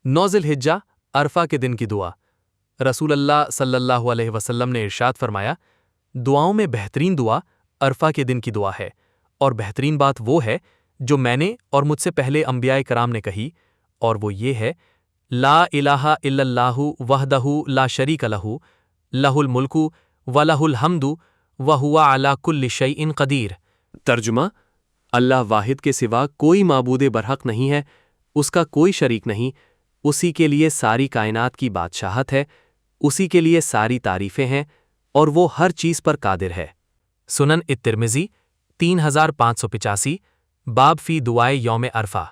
9 ذوالحجہ عرفہ کے دن کی دعا۔ رسول اللہ صلی اللہ علیہ وسلم نے ارشاد فرمایا، دعاؤں میں بہترین دعا عرفہ کے دن کی دعا ہے، اور بہترین بات وہ ہے جو میں نے اور مجھ سے پہلے انبیاء کرام نے کہی، اور وہ یہ ہے، لا الہ الا اللہ وحدہ لا شریک لہ، لہ الملک و لہ الحمد وہو علی کل شیء قدیر۔ ترجمہ: اللہ واحد کے سوا کوئی معبود برحق نہیں ہے، اس کا کوئی شریک نہیں، اسی کے لیے ساری کائنات کی بادشاہت ہے، اسی کے لیے ساری تعریفیں ہیں، اور وہ ہر چیز پر قادر ہے۔ سنن الترمذی 3585، باب فی دعائے یوم عرفہ۔